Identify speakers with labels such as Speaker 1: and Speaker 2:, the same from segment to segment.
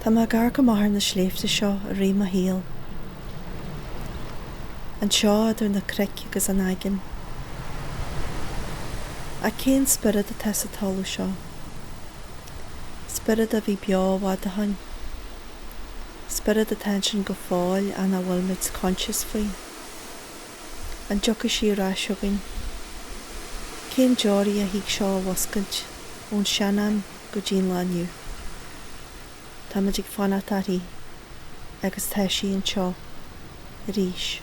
Speaker 1: Tá má gar go maithir na sléifte seo a ré a híal. An seo idir na cric agus an aigean. A cén spirid a tesa talú seo. Spirid a bhí beáhád a hain. Spirid a tension go fáil an a bhfuil mit conscious faoi. An joca sí rá siogin. Cén jóirí a hiag seo wascailt ón seanam go dín laniu. Tá muid ag fanataí agus tá sí an seo ríis.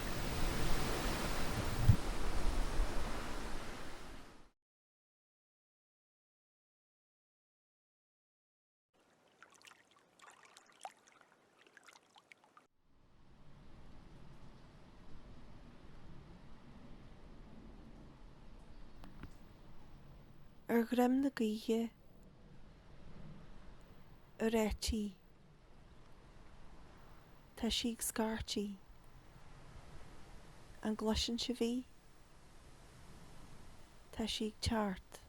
Speaker 1: Ar grim na gaoithe ar éití tá sí ag scartí an gluisean si bhí tá sí ag teart.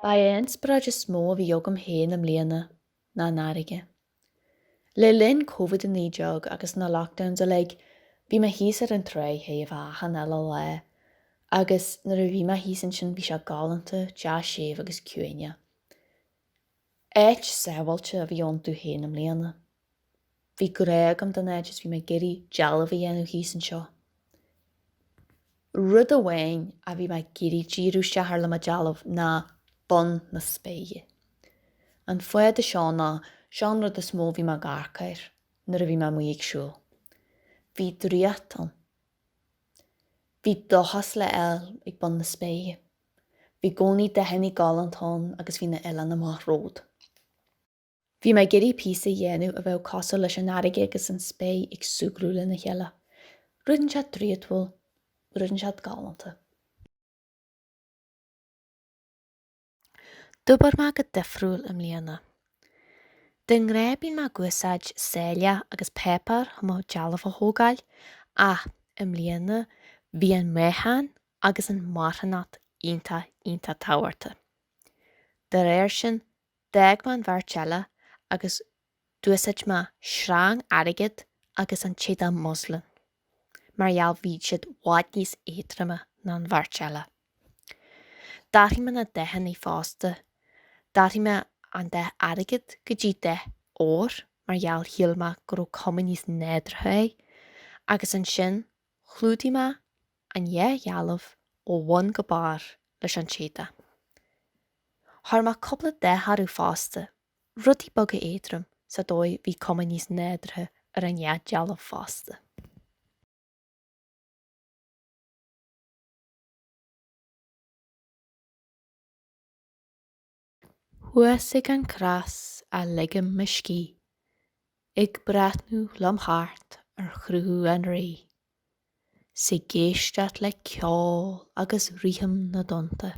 Speaker 2: Ba éins braid is smó bhí jogam héin am léana ná náige. Le linn COVID-19 agus na lockdowns a bhí ma hís ar an tré héamh achan eile le, agus nar a bhí ma hísan sin bhí se galanta, de séh agus cuaine. Éit sábhailte a bhí ontú héin am léana. Bhí gréag am den éidir bhí ma geirí dealbh a dhéanú hísan seo. Rud a bhain a bhí ma geirí díú seathar le ma dealbh ná bun na spéige. An foiad a seán ná seán rud a smó bhí ma garcair, nar a bhí ma muíag siúil. Bhí dríachtan. Bhí dochas le ag bun na spéige. Bhí gcónaí de henní galantán agus bhí na eile na maith ród. Bhí ma geirí písa dhéanú a bheith cosú leis an airige agus an spé ag súgrúla na cheile. Rudan sead dríadhfuil, rudan sead galanta. Dúbar ma go difriúil am léana. Den ré bín ma gúsáid séile agus pépar má dealbh a thógáil, ach am léana bhí an méthain agus an marthanat ionta táhairte. De réir sin 10 man bhar agus dúsáid ma srang airigid agus an tséad Muslim. Mar gheall bhí siad bhád níos étrama ná an bhar teile. Daithí me na dehan í fásta. Daithí me an de airigid go dtí de ór mar gheall híal ma go cumann níos néadrathe agus an sin chlúdaí me an ghealbh ó bhain go bar leis an tséada. Thar ma coppla de harú fásta, rudí boga éadrom sa dói bhí cumann níos néadrathe ar an dealbh fásta. Thuasaigh an creas a ligim miscí, ag brathnú lom thart ar chrúthú an ré. Sa géisteat le ceol agus rithim na donta,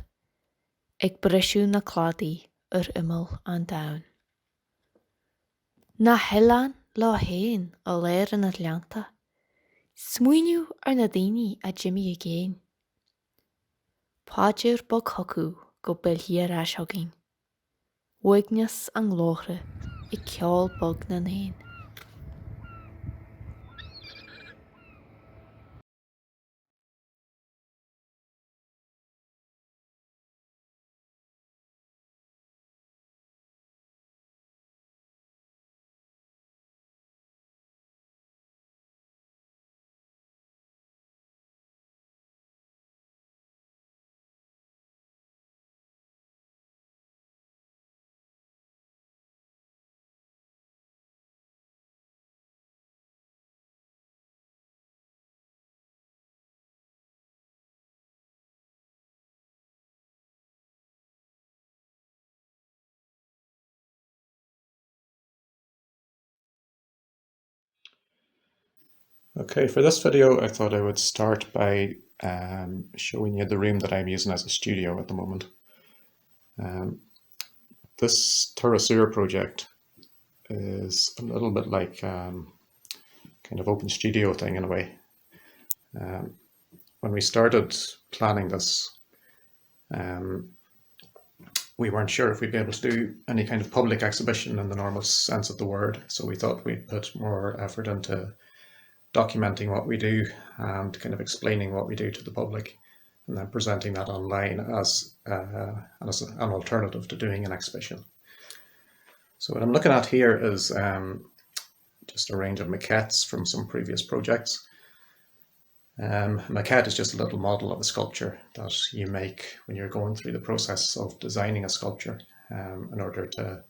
Speaker 2: ag brisú na cládaí ar imil an domhan. Na healaín lá héin a léir an Atlanta, smuoinú ar na daoine a Jimmy a géin. Páidir bog thocú go bilhí ar eisogin. Uigneas an glóthra I ceol bog na néin.
Speaker 3: Okay, for this video I thought I would start by showing you the room that I'm using as a studio at the moment. This Turas Úr project is a little bit like kind of open studio thing in a way. When we started planning this, we weren't sure if we'd be able to do any kind of public exhibition in the normal sense of the word, so we thought we'd put more effort into documenting what we do and kind of explaining what we do to the public, and then presenting that online as an alternative to doing an exhibition. So what I'm looking at here is just a range of maquettes from some previous projects. Maquette is just a little model of a sculpture that you make when you're going through the process of designing a sculpture in order to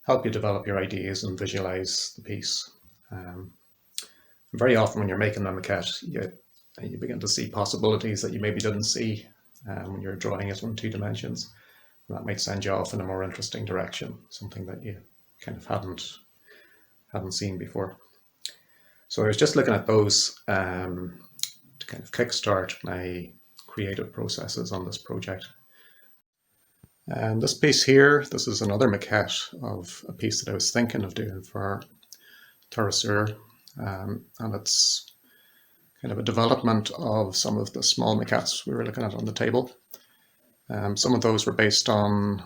Speaker 3: help you develop your ideas and visualize the piece. Very often when you're making a maquette, you begin to see possibilities that you maybe didn't see when you're drawing it in 2 dimensions. And that might send you off in a more interesting direction, something that you kind of hadn't seen before. So I was just looking at those to kind of kickstart my creative processes on this project. And this piece here, this is another maquette of a piece that I was thinking of doing for Turas Úr. And it's kind of a development of some of the small maquettes we were looking at on the table. Some of those were based on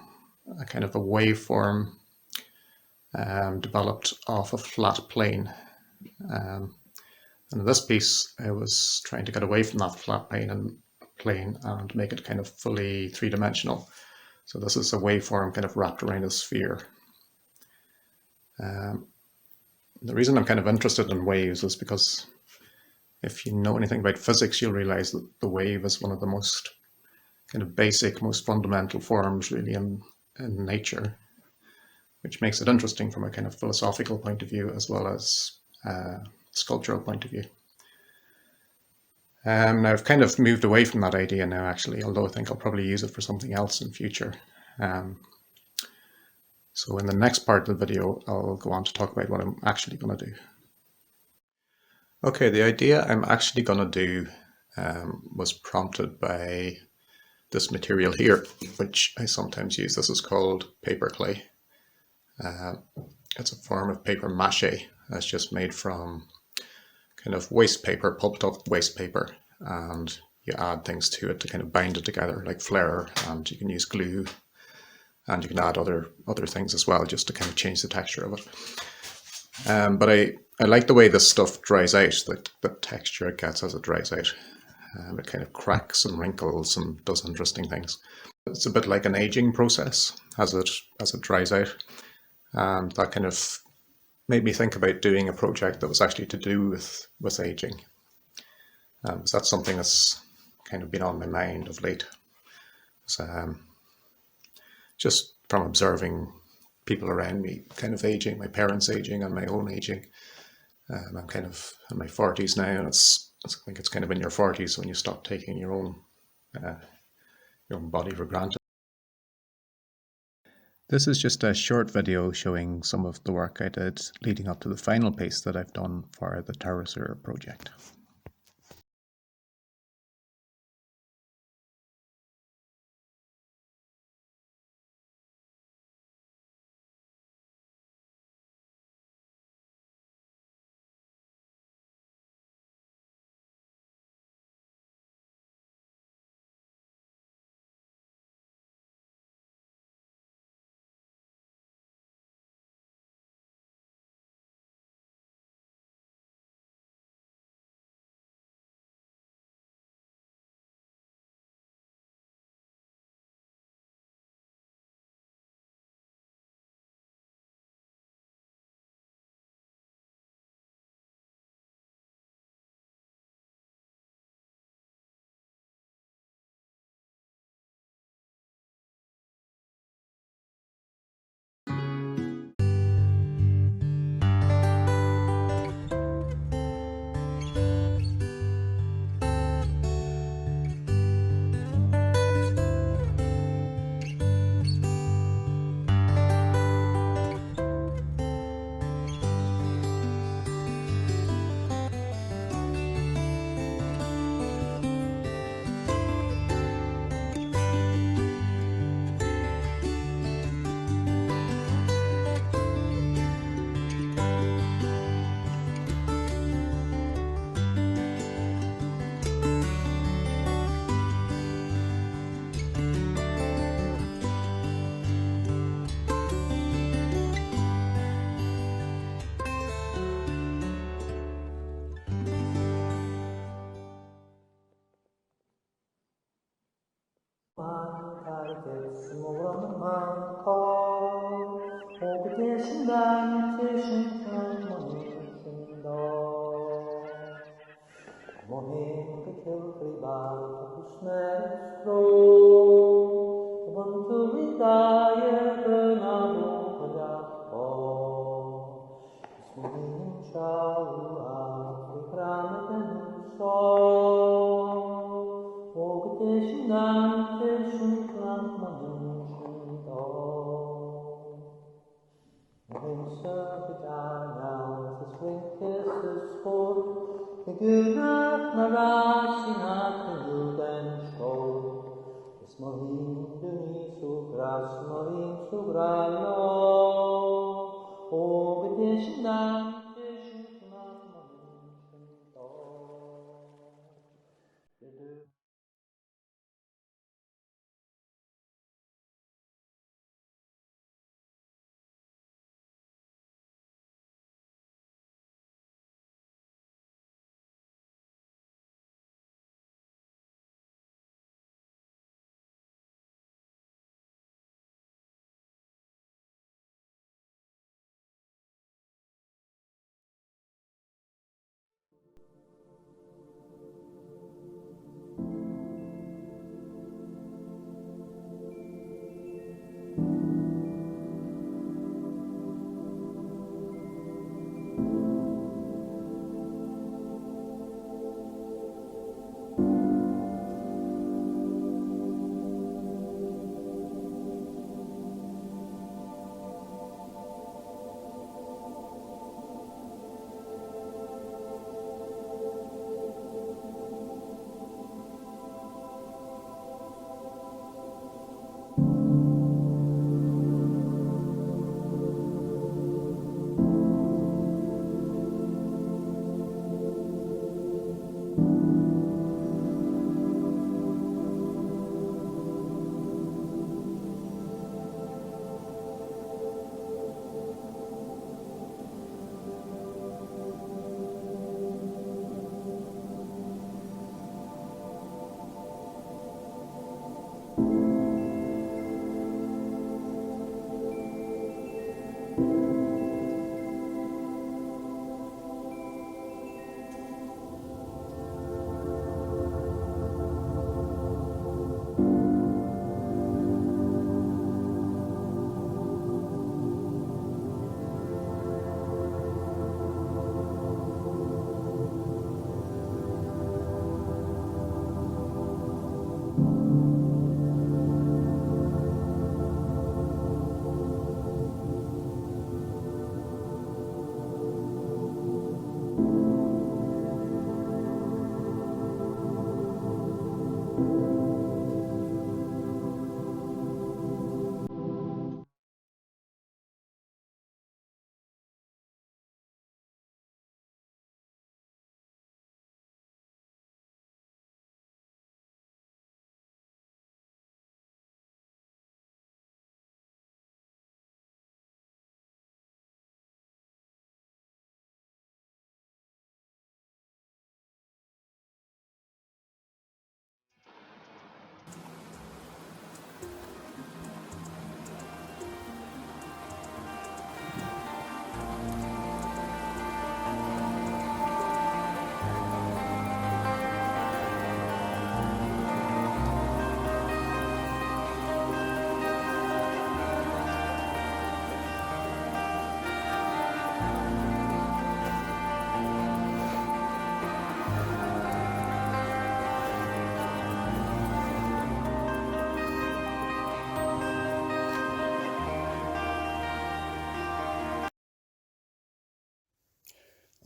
Speaker 3: a kind of a waveform developed off a flat plane. And in this piece, I was trying to get away from that flat plane and make it kind of fully 3-dimensional. So this is a waveform kind of wrapped around a sphere. The reason I'm kind of interested in waves is because if you know anything about physics, you'll realize that the wave is one of the most kind of basic, most fundamental forms really in nature, which makes it interesting from a kind of philosophical point of view as well as sculptural point of view. Now I've kind of moved away from that idea now actually, although I think I'll probably use it for something else in future. So in the next part of the video, I'll go on to talk about what I'm actually going to do. Okay, the idea I'm actually going to do was prompted by this material here, which I sometimes use. This is called paper clay. It's a form of paper mache that's just made from kind of waste paper, pulped up waste paper, and you add things to it to kind of bind it together like flair, and you can use glue, and you can add other things as well just to kind of change the texture of it. But I like the way this stuff dries out, the texture it gets as it dries out. It kind of cracks and wrinkles and does interesting things. It's a bit like an aging process as it dries out, and that kind of made me think about doing a project that was actually to do with aging. So that's something that's kind of been on my mind of late. So, just from observing people around me kind of aging, my parents aging and my own aging. I'm kind of in my 40s now, and I think it's kind of in your 40s when you stop taking your own body for granted. This is just a short video showing some of the work I did leading up to the final piece that I've done for the Turas Úr project.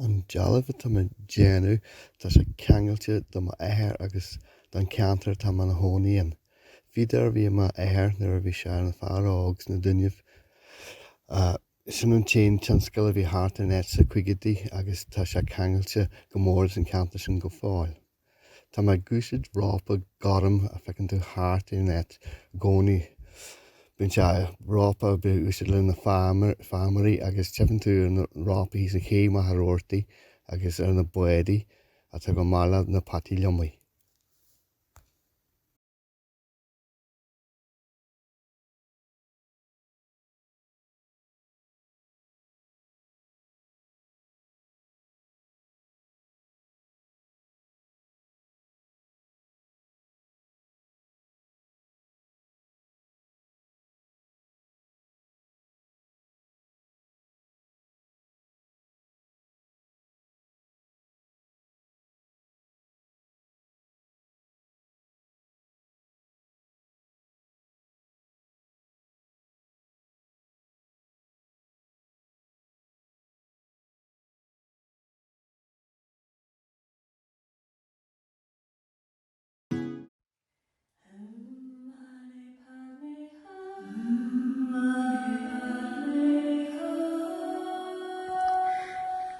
Speaker 4: An Dealbh tá man déanú tá sé ceangailte do mo athair agus don ceantar tá man hónaíon. Bhíodar bhí mo athair nuair a bhí sé ar an fear águs na duineh sin an téin tionscadal a bhí thart in éit sa chuigeadaí agus tá sé ceangailte go mór san ceantar sin go fáil. Tá mar gúisid rápa garam a feiceann tú thart in éit gcónaí. Bhíonn sé rápa be úsid le na fámarí agus teann tú ar na rápa hí sa ché maith agus ar na buadaí a tá go mála na patí liomí.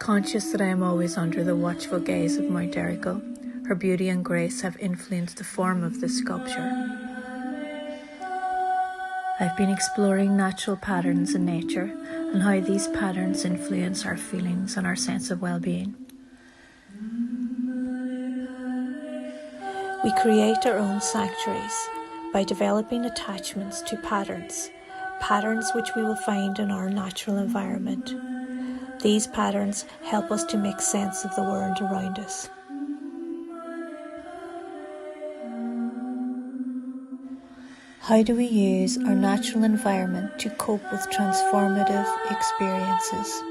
Speaker 5: Conscious that I am always under the watchful gaze of Mount Errigal, her beauty and grace have influenced the form of this sculpture. I've been exploring natural patterns in nature and how these patterns influence our feelings and our sense of well-being. We create our own sanctuaries by developing attachments to patterns which we will find in our natural environment. These patterns help us to make sense of the world around us. How do we use our natural environment to cope with transformative experiences?